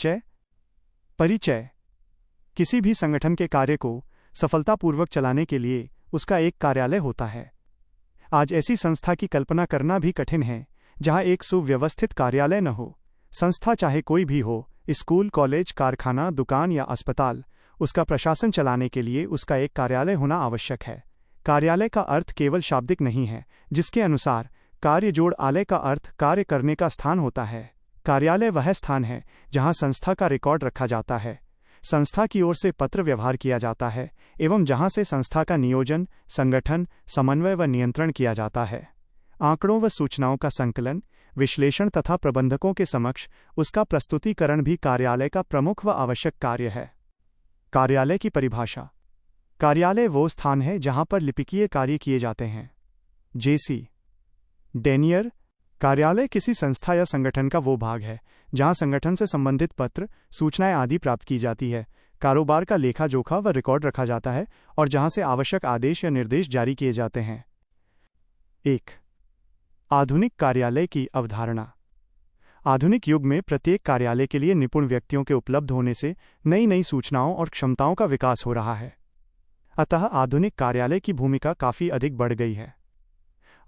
परिचय। परिचय किसी भी संगठन के कार्य को सफलतापूर्वक चलाने के लिए उसका एक कार्यालय होता है। आज ऐसी संस्था की कल्पना करना भी कठिन है जहां एक सुव्यवस्थित कार्यालय न हो। संस्था चाहे कोई भी हो, स्कूल, कॉलेज, कारखाना, दुकान या अस्पताल, उसका प्रशासन चलाने के लिए उसका एक कार्यालय होना आवश्यक है। कार्यालय का अर्थ केवल शाब्दिक नहीं है, जिसके अनुसार कार्य जोड़ आलय का अर्थ कार्य करने का स्थान होता है। कार्यालय वह स्थान है जहां संस्था का रिकॉर्ड रखा जाता है, संस्था की ओर से पत्र व्यवहार किया जाता है एवं जहां से संस्था का नियोजन, संगठन, समन्वय व नियंत्रण किया जाता है। आंकड़ों व सूचनाओं का संकलन, विश्लेषण तथा प्रबंधकों के समक्ष उसका प्रस्तुतिकरण भी कार्यालय का प्रमुख व आवश्यक कार्य है। कार्यालय की परिभाषा। कार्यालय वो स्थान है जहां पर लिपिकीय कार्य किए जाते हैं। जेसी डेनियर। कार्यालय किसी संस्था या संगठन का वो भाग है जहां संगठन से संबंधित पत्र, सूचनाएं आदि प्राप्त की जाती है, कारोबार का लेखा जोखा व रिकॉर्ड रखा जाता है और जहां से आवश्यक आदेश या निर्देश जारी किए जाते हैं। 1. आधुनिक कार्यालय की अवधारणा। आधुनिक युग में प्रत्येक कार्यालय के लिए निपुण व्यक्तियों के उपलब्ध होने से नई नई सूचनाओं और क्षमताओं का विकास हो रहा है। अतः आधुनिक कार्यालय की भूमिका काफी अधिक बढ़ गई है।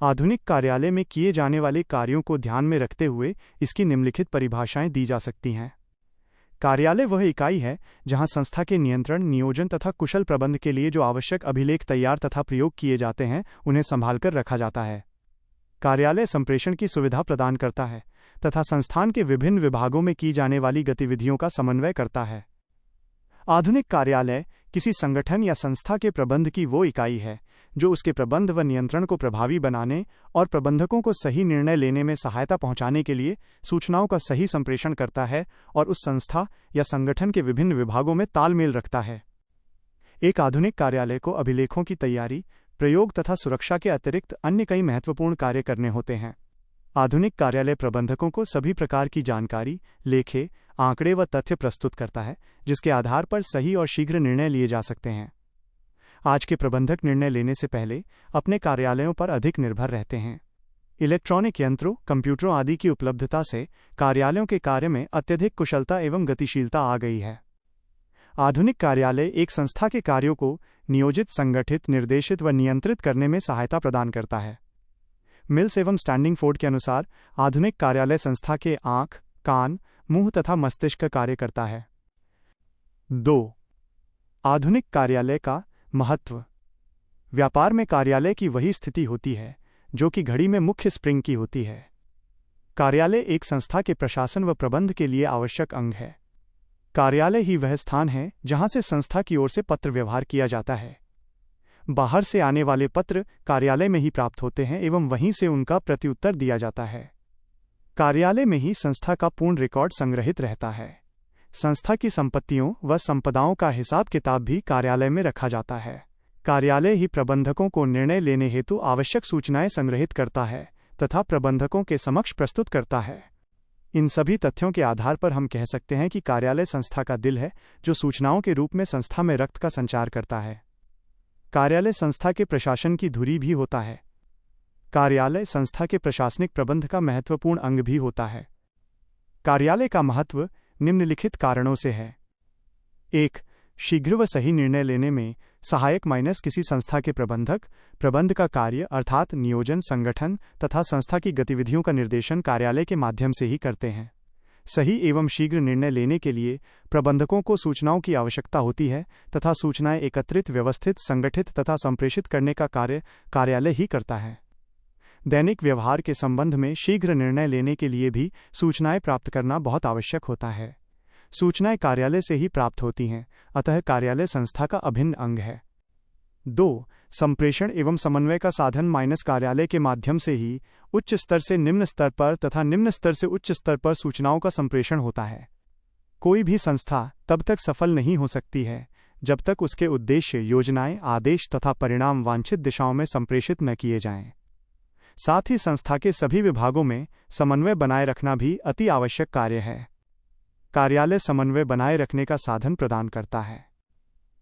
आधुनिक कार्यालय में किए जाने वाले कार्यों को ध्यान में रखते हुए इसकी निम्नलिखित परिभाषाएं दी जा सकती हैं। कार्यालय वह इकाई है जहां संस्था के नियंत्रण, नियोजन तथा कुशल प्रबंध के लिए जो आवश्यक अभिलेख तैयार तथा प्रयोग किए जाते हैं उन्हें संभालकर रखा जाता है। कार्यालय संप्रेषण की सुविधा प्रदान करता है तथा संस्थान के विभिन्न विभागों में की जाने वाली गतिविधियों का समन्वय करता है। आधुनिक कार्यालय किसी संगठन या संस्था के प्रबंध की वो इकाई है जो उसके प्रबंध व नियंत्रण को प्रभावी बनाने और प्रबंधकों को सही निर्णय लेने में सहायता पहुंचाने के लिए सूचनाओं का सही संप्रेषण करता है और उस संस्था या संगठन के विभिन्न विभागों में तालमेल रखता है। एक आधुनिक कार्यालय को अभिलेखों की तैयारी, प्रयोग तथा सुरक्षा के अतिरिक्त अन्य कई महत्वपूर्ण कार्य करने होते हैं। आधुनिक कार्यालय प्रबंधकों को सभी प्रकार की जानकारी, लेखे, आंकड़े व तथ्य प्रस्तुत करता है जिसके आधार पर सही और शीघ्र निर्णय लिए जा सकते हैं। आज के प्रबंधक निर्णय लेने से पहले अपने कार्यालयों पर अधिक निर्भर रहते हैं। इलेक्ट्रॉनिक यंत्रों, कंप्यूटरों आदि की उपलब्धता से कार्यालयों के कार्य में अत्यधिक कुशलता एवं गतिशीलता आ गई है। आधुनिक कार्यालय एक संस्था के कार्यों को नियोजित, संगठित, निर्देशित व नियंत्रित करने में सहायता प्रदान करता है। मिल्स एवं स्टैंडिंगफोर्ड के अनुसार आधुनिक कार्यालय संस्था के आंख, कान, मुंह तथा मस्तिष्क का कार्य करता है। 2. आधुनिक कार्यालय का महत्व। व्यापार में कार्यालय की वही स्थिति होती है जो कि घड़ी में मुख्य स्प्रिंग की होती है। कार्यालय एक संस्था के प्रशासन व प्रबंध के लिए आवश्यक अंग है। कार्यालय ही वह स्थान है जहां से संस्था की ओर से पत्र व्यवहार किया जाता है। बाहर से आने वाले पत्र कार्यालय में ही प्राप्त होते हैं एवं वहीं से उनका प्रत्युत्तर दिया जाता है। कार्यालय में ही संस्था का पूर्ण रिकॉर्ड संग्रहित रहता है। संस्था की संपत्तियों व संपदाओं का हिसाब किताब भी कार्यालय में रखा जाता है। कार्यालय ही प्रबंधकों को निर्णय लेने हेतु आवश्यक सूचनाएं संग्रहित करता है तथा प्रबंधकों के समक्ष प्रस्तुत करता है। इन सभी तथ्यों के आधार पर हम कह सकते हैं कि कार्यालय संस्था का दिल है जो सूचनाओं के रूप में संस्था में रक्त का संचार करता है। कार्यालय संस्था के प्रशासन की धुरी भी होता है। कार्यालय संस्था के प्रशासनिक प्रबंध का महत्वपूर्ण अंग भी होता है। कार्यालय का महत्व निम्नलिखित कारणों से है। 1. शीघ्र व सही निर्णय लेने में सहायक किसी संस्था के प्रबंधक प्रबंध का कार्य अर्थात नियोजन, संगठन तथा संस्था की गतिविधियों का निर्देशन कार्यालय के माध्यम से ही करते हैं। सही एवं शीघ्र निर्णय लेने के लिए प्रबंधकों को सूचनाओं की आवश्यकता होती है तथा सूचनाएं एकत्रित, व्यवस्थित, संगठित तथा संप्रेषित करने का कार्य कार्यालय ही करता है। दैनिक व्यवहार के संबंध में शीघ्र निर्णय लेने के लिए भी सूचनाएं प्राप्त करना बहुत आवश्यक होता है। सूचनाएं कार्यालय से ही प्राप्त होती हैं, अतः कार्यालय संस्था का अभिन्न अंग है। 2. संप्रेषण एवं समन्वय का साधन कार्यालय के माध्यम से ही उच्च स्तर से निम्न स्तर पर तथा निम्न स्तर से उच्च स्तर पर सूचनाओं का संप्रेषण होता है। कोई भी संस्था तब तक सफल नहीं हो सकती है जब तक उसके उद्देश्य, योजनाएं, आदेश तथा परिणाम वांछित दिशाओं में संप्रेषित न किए जाएं। साथ ही संस्था के सभी विभागों में समन्वय बनाए रखना भी अति आवश्यक कार्य है। कार्यालय समन्वय बनाए रखने का साधन प्रदान करता है।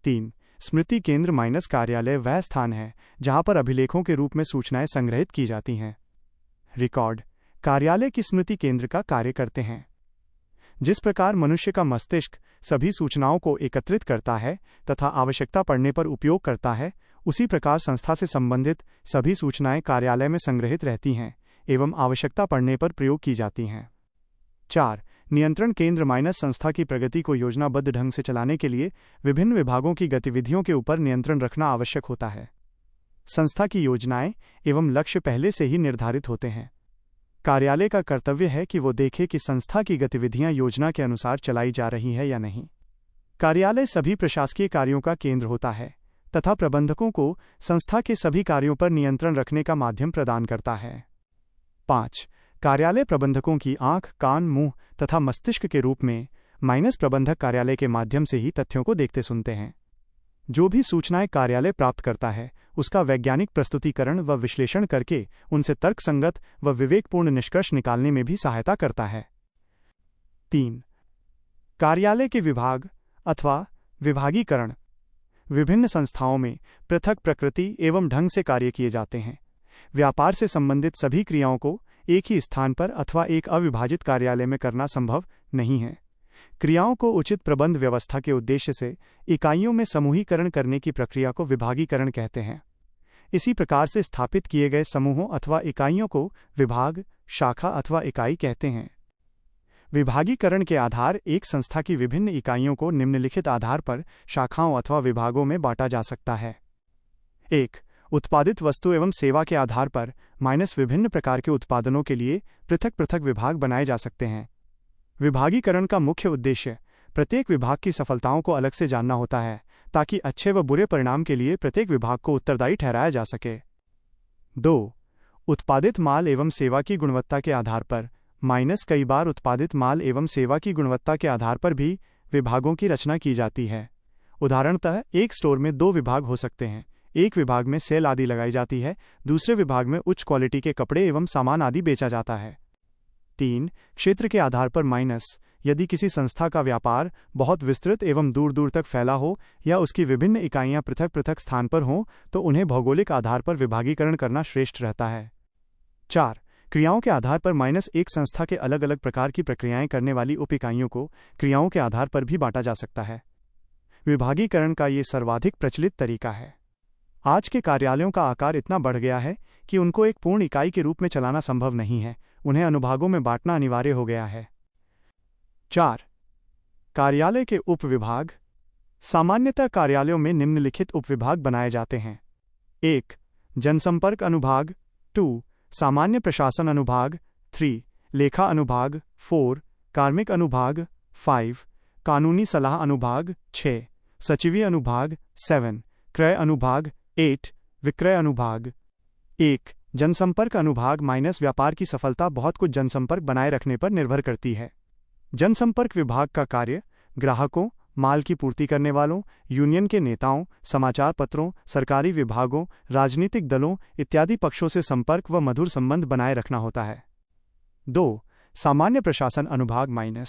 3. स्मृति केंद्र कार्यालय वह स्थान है जहां पर अभिलेखों के रूप में सूचनाएं संग्रहित की जाती हैं। रिकॉर्ड कार्यालय की स्मृति केंद्र का कार्य करते हैं। जिस प्रकार मनुष्य का मस्तिष्क सभी सूचनाओं को एकत्रित करता है तथा आवश्यकता पड़ने पर उपयोग करता है, उसी प्रकार संस्था से संबंधित सभी सूचनाएं कार्यालय में संग्रहित रहती हैं एवं आवश्यकता पड़ने पर प्रयोग की जाती हैं। 4. नियंत्रण केंद्र संस्था की प्रगति को योजनाबद्ध ढंग से चलाने के लिए विभिन्न विभागों की गतिविधियों के ऊपर नियंत्रण रखना आवश्यक होता है। संस्था की योजनाएं एवं लक्ष्य पहले से ही निर्धारित होते हैं। कार्यालय का कर्तव्य है कि वो देखे कि संस्था की गतिविधियां योजना के अनुसार चलाई जा रही है या नहीं। कार्यालय सभी प्रशासकीय कार्यों का केंद्र होता है तथा प्रबंधकों को संस्था के सभी कार्यों पर नियंत्रण रखने का माध्यम प्रदान करता है। 5. कार्यालय प्रबंधकों की आंख, कान, मुंह तथा मस्तिष्क के रूप में प्रबंधक कार्यालय के माध्यम से ही तथ्यों को देखते सुनते हैं। जो भी सूचनाएं कार्यालय प्राप्त करता है उसका वैज्ञानिक प्रस्तुतिकरण व विश्लेषण करके उनसे तर्कसंगत व विवेकपूर्ण निष्कर्ष निकालने में भी सहायता करता है। 3. कार्यालय के विभाग अथवा विभागीकरण। विभिन्न संस्थाओं में पृथक प्रकृति एवं ढंग से कार्य किए जाते हैं। व्यापार से संबंधित सभी क्रियाओं को एक ही स्थान पर अथवा एक अविभाजित कार्यालय में करना संभव नहीं है। क्रियाओं को उचित प्रबंध व्यवस्था के उद्देश्य से इकाइयों में समूहीकरण करने की प्रक्रिया को विभागीकरण कहते हैं। इसी प्रकार से स्थापित किए गए समूहों अथवा इकाइयों को विभाग, शाखा अथवा इकाई कहते हैं। विभागीकरण के आधार एक संस्था की विभिन्न इकाइयों को निम्नलिखित आधार पर शाखाओं अथवा विभागों में बांटा जा सकता है। 1. उत्पादित वस्तु एवं सेवा के आधार पर विभिन्न प्रकार के उत्पादनों के लिए पृथक पृथक विभाग बनाए जा सकते हैं। विभागीकरण का मुख्य उद्देश्य प्रत्येक विभाग की सफलताओं को अलग से जानना होता है ताकि अच्छे व बुरे परिणाम के लिए प्रत्येक विभाग को उत्तरदायी ठहराया जा सके। 2. उत्पादित माल एवं सेवा की गुणवत्ता के आधार पर कई बार उत्पादित माल एवं सेवा की गुणवत्ता के आधार पर भी विभागों की रचना की जाती है। उदाहरणतः एक स्टोर में 2 विभाग हो सकते हैं। एक विभाग में सेल आदि लगाई जाती है, दूसरे विभाग में उच्च क्वालिटी के कपड़े एवं सामान आदि बेचा जाता है। 3. क्षेत्र के आधार पर यदि किसी संस्था का व्यापार बहुत विस्तृत एवं दूर दूर तक फैला हो या उसकी विभिन्न इकाइयां पृथक पृथक स्थान पर हों तो उन्हें भौगोलिक आधार पर विभागीकरण करना श्रेष्ठ रहता है। 4. क्रियाओं के आधार पर एक संस्था के अलग अलग प्रकार की प्रक्रियाएं करने वाली उप इकाइयों को क्रियाओं के आधार पर भी बांटा जा सकता है। विभागीकरण का ये सर्वाधिक प्रचलित तरीका है। आज के कार्यालयों का आकार इतना बढ़ गया है कि उनको एक पूर्ण इकाई के रूप में चलाना संभव नहीं है, उन्हें अनुभागों में बांटना अनिवार्य हो गया है। 4. कार्यालय के उप विभाग। सामान्यतः कार्यालयों में निम्नलिखित उप विभाग बनाए जाते हैं। 1. जनसंपर्क अनुभाग। 2. सामान्य प्रशासन अनुभाग। 3. लेखा अनुभाग। 4. कार्मिक अनुभाग। 5. कानूनी सलाह अनुभाग। 6. सचिवीय अनुभाग। 7. क्रय अनुभाग। 8. विक्रय अनुभाग। 1. जनसंपर्क अनुभाग व्यापार की सफलता बहुत कुछ जनसंपर्क बनाए रखने पर निर्भर करती है। जनसंपर्क विभाग का कार्य ग्राहकों, माल की पूर्ति करने वालों, यूनियन के नेताओं, समाचार पत्रों, सरकारी विभागों, राजनीतिक दलों इत्यादि पक्षों से संपर्क व मधुर संबंध बनाए रखना होता है। 2. सामान्य प्रशासन अनुभाग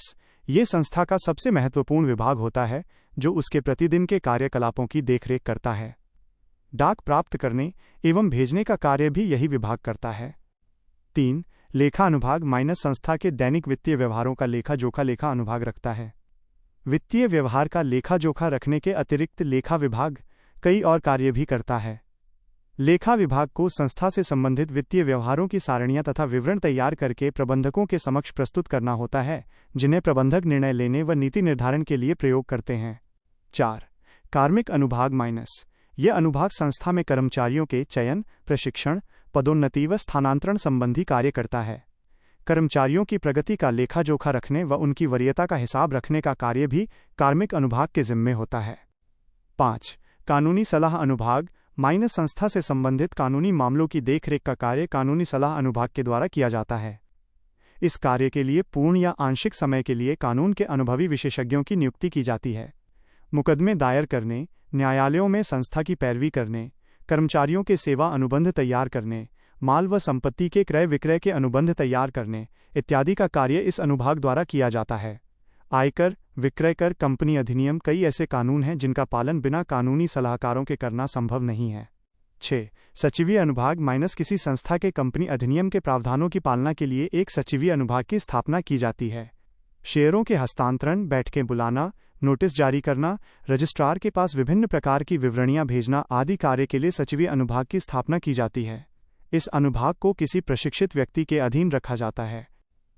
ये संस्था का सबसे महत्वपूर्ण विभाग होता है जो उसके प्रतिदिन के कार्यकलापों की देखरेख करता है। डाक प्राप्त करने एवं भेजने का कार्य भी यही विभाग करता है। 3. लेखा अनुभाग संस्था के दैनिक वित्तीय व्यवहारों का लेखा जोखा लेखा अनुभाग रखता है। वित्तीय व्यवहार का लेखा जोखा रखने के अतिरिक्त लेखा विभाग कई और कार्य भी करता है। लेखा विभाग को संस्था से संबंधित वित्तीय व्यवहारों की सारणियां तथा विवरण तैयार करके प्रबंधकों के समक्ष प्रस्तुत करना होता है, जिन्हें प्रबंधक निर्णय लेने व नीति निर्धारण के लिए प्रयोग करते हैं। 4. कार्मिक अनुभाग यह अनुभाग संस्था में कर्मचारियों के चयन, प्रशिक्षण, पदोन्नति व स्थानांतरण संबंधी कार्य करता है। कर्मचारियों की प्रगति का लेखा जोखा रखने व उनकी वरीयता का हिसाब रखने का कार्य भी कार्मिक अनुभाग के जिम्मे होता है। 5. कानूनी सलाह अनुभाग संस्था से संबंधित कानूनी मामलों की देखरेख का कार्य कानूनी सलाह अनुभाग के द्वारा किया जाता है। इस कार्य के लिए पूर्ण या आंशिक समय के लिए कानून के अनुभवी विशेषज्ञों की नियुक्ति की जाती है। मुकदमे दायर करने, न्यायालयों में संस्था की पैरवी करने, कर्मचारियों के सेवा अनुबंध तैयार करने, माल व संपत्ति के क्रय विक्रय के अनुबंध तैयार करने इत्यादि का कार्य इस अनुभाग द्वारा किया जाता है। आयकर, विक्रय कर, कंपनी अधिनियम कई ऐसे कानून हैं जिनका पालन बिना कानूनी सलाहकारों के करना संभव नहीं है। 6. सचिवीय अनुभाग किसी संस्था के कंपनी अधिनियम के प्रावधानों की पालना के लिए एक सचिवीय अनुभाग की स्थापना की जाती है। शेयरों के हस्तांतरण, बैठकें बुलाना, नोटिस जारी करना, रजिस्ट्रार के पास विभिन्न प्रकार की विवरणियां भेजना आदि कार्य के लिए सचिवीय अनुभाग की स्थापना की जाती है। इस अनुभाग को किसी प्रशिक्षित व्यक्ति के अधीन रखा जाता है।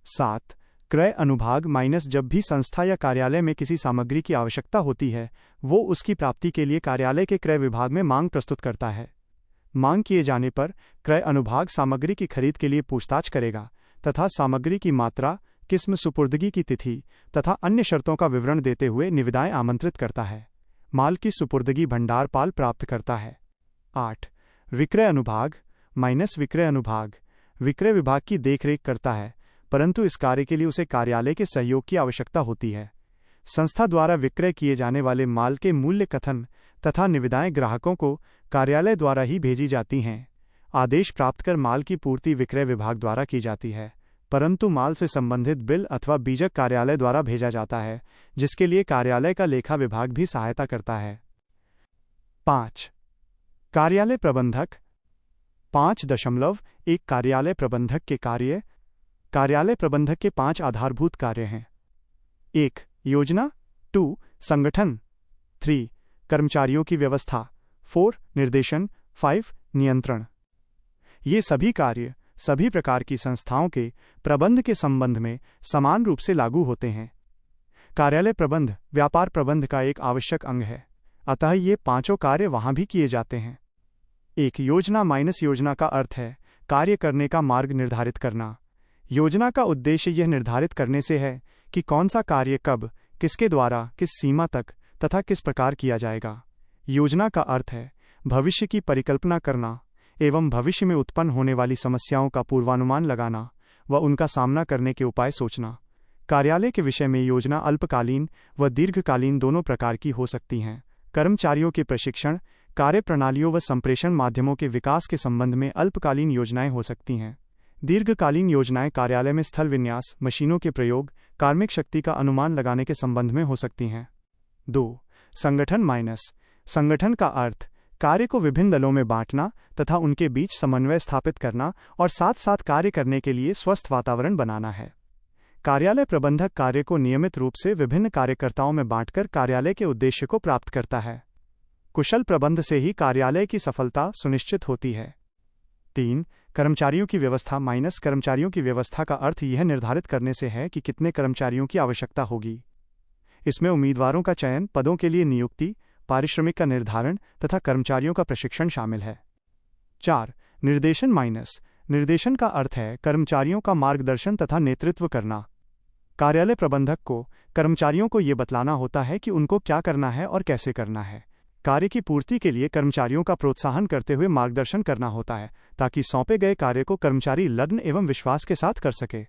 7. क्रय अनुभाग माइनस जब भी संस्था या कार्यालय में किसी सामग्री की आवश्यकता होती है, वो उसकी प्राप्ति के लिए कार्यालय के क्रय विभाग में मांग प्रस्तुत करता है। मांग किए जाने पर क्रय अनुभाग सामग्री की खरीद के लिए पूछताछ करेगा तथा सामग्री की मात्रा, किस्म, सुपुर्दगी की तिथि तथा अन्य शर्तों का विवरण देते हुए निविदाएं आमंत्रित करता है। माल की सुपुर्दगी भंडारपाल प्राप्त करता है। 8. विक्रय अनुभाग माइनस विक्रय अनुभाग विक्रय विभाग की देखरेख करता है, परंतु इस कार्य के लिए उसे कार्यालय के सहयोग की आवश्यकता होती है। संस्था द्वारा विक्रय किए जाने वाले माल के मूल्य कथन तथा निविदाएं ग्राहकों को कार्यालय द्वारा ही भेजी जाती हैं। आदेश प्राप्त कर माल की पूर्ति विक्रय विभाग द्वारा की जाती है, परंतु माल से संबंधित बिल अथवा बीजक कार्यालय द्वारा भेजा जाता है, जिसके लिए कार्यालय का लेखा विभाग भी सहायता करता है। 5. कार्यालय प्रबंधक 5.1 कार्यालय प्रबंधक के कार्य। कार्यालय प्रबंधक के 5 आधारभूत कार्य हैं। 1. योजना। 2. संगठन। 3. कर्मचारियों की व्यवस्था। 4. निर्देशन। 5. नियंत्रण। ये सभी कार्य सभी प्रकार की संस्थाओं के प्रबंध के संबंध में समान रूप से लागू होते हैं। कार्यालय प्रबंध व्यापार प्रबंध का एक आवश्यक अंग है, अतः ये 5 कार्य वहां भी किए जाते हैं। 1. योजना माइनस योजना का अर्थ है कार्य करने का मार्ग निर्धारित करना। योजना का उद्देश्य यह निर्धारित करने से है कि कौन सा कार्य कब, किसके द्वारा, किस सीमा तक तथा किस प्रकार किया जाएगा। योजना का अर्थ है भविष्य की परिकल्पना करना एवं भविष्य में उत्पन्न होने वाली समस्याओं का पूर्वानुमान लगाना व उनका सामना करने के उपाय सोचना। कार्यालय के विषय में योजना अल्पकालीन व दीर्घकालीन दोनों प्रकार की हो सकती हैं। कर्मचारियों के प्रशिक्षण, कार्य प्रणालियों व संप्रेषण माध्यमों के विकास के संबंध में अल्पकालीन योजनाएं हो सकती हैं। दीर्घकालीन योजनाएं कार्यालय में स्थल विन्यास, मशीनों के प्रयोग, कार्मिक शक्ति का अनुमान लगाने के संबंध में हो सकती हैं। 2. संगठन माइनस संगठन का अर्थ कार्य को विभिन्न दलों में बांटना तथा उनके बीच समन्वय स्थापित करना और साथ साथ कार्य करने के लिए स्वस्थ वातावरण बनाना है। कार्यालय प्रबंधक कार्य को नियमित रूप से विभिन्न कार्यकर्ताओं में बांटकर कार्यालय के उद्देश्य को प्राप्त करता है। कुशल प्रबंध से ही कार्यालय की सफलता सुनिश्चित होती है। 3. कर्मचारियों की व्यवस्था माइनस कर्मचारियों की व्यवस्था का अर्थ यह निर्धारित करने से है कि कितने कर्मचारियों की आवश्यकता होगी। इसमें उम्मीदवारों का चयन, पदों के लिए नियुक्ति, पारिश्रमिक का निर्धारण तथा कर्मचारियों का प्रशिक्षण शामिल है। 4. निर्देशन माइनस निर्देशन का अर्थ है कर्मचारियों का मार्गदर्शन तथा नेतृत्व करना। कार्यालय प्रबंधक को कर्मचारियों को ये बतलाना होता है कि उनको क्या करना है और कैसे करना है। कार्य की पूर्ति के लिए कर्मचारियों का प्रोत्साहन करते हुए मार्गदर्शन करना होता है ताकि सौंपे गए कार्य को कर्मचारी लग्न एवं विश्वास के साथ कर सके।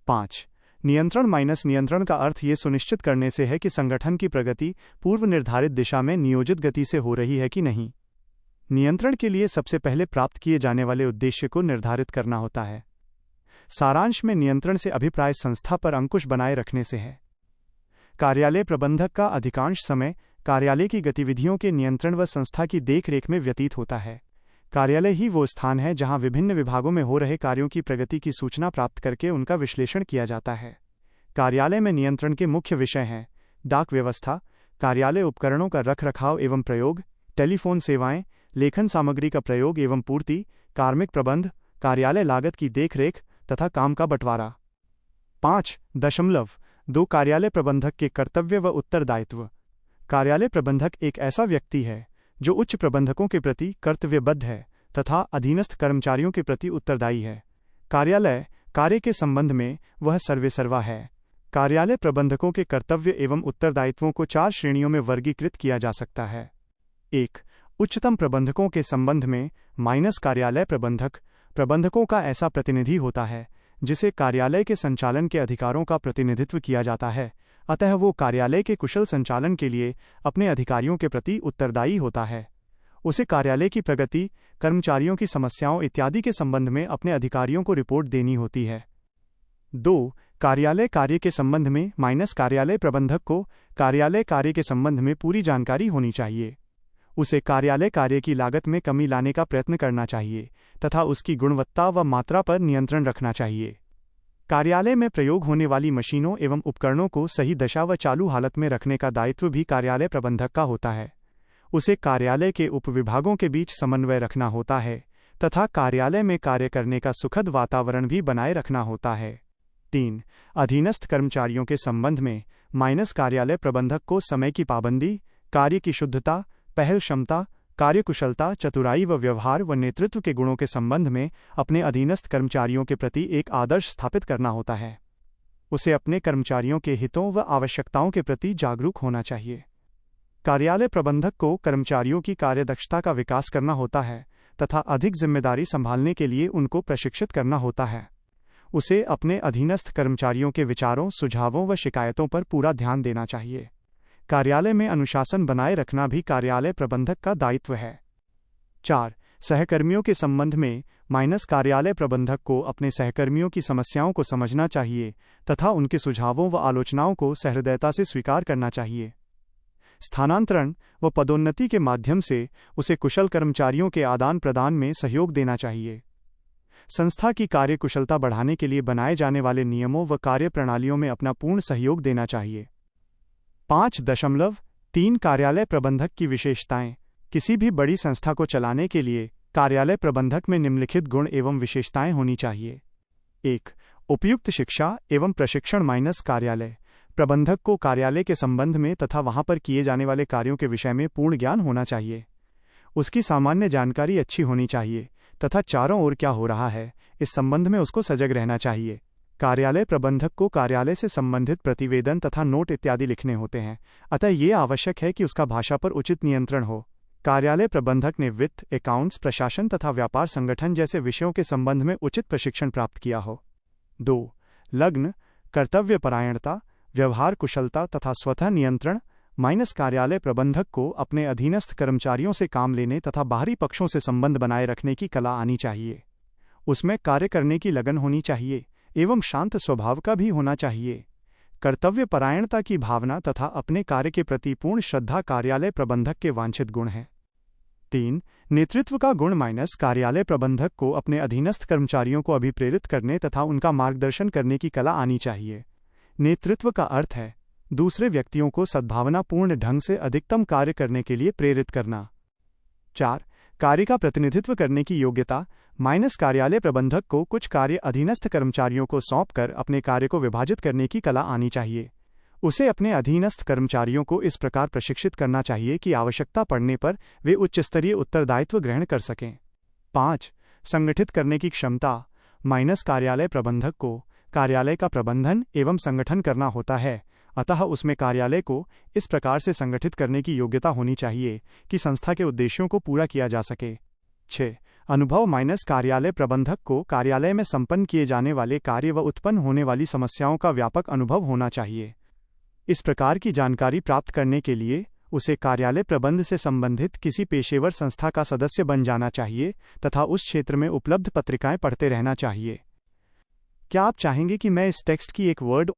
5. नियंत्रण माइनस नियंत्रण का अर्थ ये सुनिश्चित करने से है कि संगठन की प्रगति पूर्व निर्धारित दिशा में नियोजित गति से हो रही है कि नहीं। नियंत्रण के लिए सबसे पहले प्राप्त किए जाने वाले उद्देश्य को निर्धारित करना होता है। सारांश में नियंत्रण से अभिप्राय संस्था पर अंकुश बनाए रखने से है। कार्यालय प्रबंधक का अधिकांश समय कार्यालय की गतिविधियों के नियंत्रण व संस्था की देखरेख में व्यतीत होता है। कार्यालय ही वो स्थान है जहां विभिन्न विभागों में हो रहे कार्यों की प्रगति की सूचना प्राप्त करके उनका विश्लेषण किया जाता है। कार्यालय में नियंत्रण के मुख्य विषय हैं डाक व्यवस्था, कार्यालय उपकरणों का रखरखाव एवं प्रयोग, टेलीफोन सेवाएं, लेखन सामग्री का प्रयोग एवं पूर्ति, कार्मिक प्रबंध, कार्यालय लागत की देखरेख तथा काम का बंटवारा। 5.2 कार्यालय प्रबंधक के कर्तव्य व उत्तरदायित्व। कार्यालय प्रबंधक एक ऐसा व्यक्ति है जो उच्च प्रबंधकों के प्रति कर्तव्यबद्ध है तथा अधीनस्थ कर्मचारियों के प्रति उत्तरदायी है। कार्यालय कार्य के संबंध में वह सर्वेसर्वा है। कार्यालय प्रबंधकों के कर्तव्य एवं उत्तरदायित्वों को 4 श्रेणियों में वर्गीकृत किया जा सकता है। 1. उच्चतम प्रबंधकों के संबंध में माइनस कार्यालय प्रबंधक प्रबंधकों का ऐसा प्रतिनिधि होता है जिसे कार्यालय के संचालन के अधिकारों का प्रतिनिधित्व किया जाता है, अतः वो कार्यालय के कुशल संचालन के लिए अपने अधिकारियों के प्रति उत्तरदायी होता है। उसे कार्यालय की प्रगति, कर्मचारियों की समस्याओं इत्यादि के संबंध में अपने अधिकारियों को रिपोर्ट देनी होती है। 2. कार्यालय कार्य के संबंध में माइनस कार्यालय प्रबंधक को कार्यालय कार्य के संबंध में पूरी जानकारी होनी चाहिए। उसे कार्यालय कार्य की लागत में कमी लाने का प्रयत्न करना चाहिए तथा उसकी गुणवत्ता व मात्रा पर नियंत्रण रखना चाहिए। कार्यालय में प्रयोग होने वाली मशीनों एवं उपकरणों को सही दशा व चालू हालत में रखने का दायित्व भी कार्यालय प्रबंधक का होता है। उसे कार्यालय के उपविभागों के बीच समन्वय रखना होता है तथा कार्यालय में कार्य करने का सुखद वातावरण भी बनाए रखना होता है। 3. अधीनस्थ कर्मचारियों के संबंध में कार्यालय प्रबंधक को समय की पाबंदी, कार्य की शुद्धता, पहल क्षमता, कार्यकुशलता, चतुराई व व्यवहार व नेतृत्व के गुणों के संबंध में अपने अधीनस्थ कर्मचारियों के प्रति एक आदर्श स्थापित करना होता है। उसे अपने कर्मचारियों के हितों व आवश्यकताओं के प्रति जागरूक होना चाहिए। कार्यालय प्रबंधक को कर्मचारियों की कार्यदक्षता का विकास करना होता है तथा अधिक जिम्मेदारी संभालने के लिए उनको प्रशिक्षित करना होता है। उसे अपने अधीनस्थ कर्मचारियों के विचारों, सुझावों व शिकायतों पर पूरा ध्यान देना चाहिए। कार्यालय में अनुशासन बनाए रखना भी कार्यालय प्रबंधक का दायित्व है। 4. सहकर्मियों के संबंध में कार्यालय प्रबंधक को अपने सहकर्मियों की समस्याओं को समझना चाहिए तथा उनके सुझावों व आलोचनाओं को सहृदयता से स्वीकार करना चाहिए। स्थानांतरण व पदोन्नति के माध्यम से उसे कुशल कर्मचारियों के आदान प्रदान में सहयोग देना चाहिए। संस्था की कार्यकुशलता बढ़ाने के लिए बनाए जाने वाले नियमों व कार्यप्रणालियों में अपना पूर्ण सहयोग देना चाहिए। 5.3 कार्यालय प्रबंधक की विशेषताएं। किसी भी बड़ी संस्था को चलाने के लिए कार्यालय प्रबंधक में निम्नलिखित गुण एवं विशेषताएं होनी चाहिए। 1. उपयुक्त शिक्षा एवं प्रशिक्षण। कार्यालय प्रबंधक को कार्यालय के संबंध में तथा वहां पर किए जाने वाले कार्यों के विषय में पूर्ण ज्ञान होना चाहिए। उसकी सामान्य जानकारी अच्छी होनी चाहिए तथा चारों ओर क्या हो रहा है इस संबंध में उसको सजग रहना चाहिए। कार्यालय प्रबंधक को कार्यालय से संबंधित प्रतिवेदन तथा नोट इत्यादि लिखने होते हैं, अतः ये आवश्यक है कि उसका भाषा पर उचित नियंत्रण हो। कार्यालय प्रबंधक ने वित्त, अकाउंट्स, प्रशासन तथा व्यापार संगठन जैसे विषयों के संबंध में उचित प्रशिक्षण प्राप्त किया हो। 2. लग्न, कर्तव्यपरायणता, व्यवहार कुशलता तथा स्वतः नियंत्रण। कार्यालय प्रबंधक को अपने अधीनस्थ कर्मचारियों से काम लेने तथा बाहरी पक्षों से संबंध बनाए रखने की कला आनी चाहिए। उसमें कार्य करने की लगन होनी चाहिए एवं शांत स्वभाव का भी होना चाहिए। कर्तव्यपरायणता की भावना तथा अपने कार्य के प्रति पूर्ण श्रद्धा कार्यालय प्रबंधक के वांछित गुण हैं। 3. नेतृत्व का गुण। कार्यालय प्रबंधक को अपने अधीनस्थ कर्मचारियों को अभिप्रेरित करने तथा उनका मार्गदर्शन करने की कला आनी चाहिए। नेतृत्व का अर्थ है दूसरे व्यक्तियों को सद्भावनापूर्ण ढंग से अधिकतम कार्य करने के लिए प्रेरित करना। 4. कार्य का प्रतिनिधित्व करने की योग्यता। कार्यालय प्रबंधक को कुछ कार्य अधीनस्थ कर्मचारियों को सौंपकर अपने कार्य को विभाजित करने की कला आनी चाहिए। उसे अपने अधीनस्थ कर्मचारियों को इस प्रकार प्रशिक्षित करना चाहिए कि आवश्यकता पड़ने पर वे उच्च स्तरीय उत्तरदायित्व ग्रहण कर सकें। 5. संगठित करने की क्षमता। कार्यालय प्रबंधक को कार्यालय का प्रबंधन एवं संगठन करना होता है, अतः उसमें कार्यालय को इस प्रकार से संगठित करने की योग्यता होनी चाहिए कि संस्था के उद्देश्यों को पूरा किया जा सके। 6. अनुभव। कार्यालय प्रबंधक को कार्यालय में संपन्न किए जाने वाले कार्य व उत्पन्न होने वाली समस्याओं का व्यापक अनुभव होना चाहिए। इस प्रकार की जानकारी प्राप्त करने के लिए उसे कार्यालय प्रबंध से संबंधित किसी पेशेवर संस्था का सदस्य बन जाना चाहिए तथा उस क्षेत्र में उपलब्ध पत्रिकाएं पढ़ते रहना चाहिए। क्या आप चाहेंगे कि मैं इस टेक्स्ट की एक वर्ड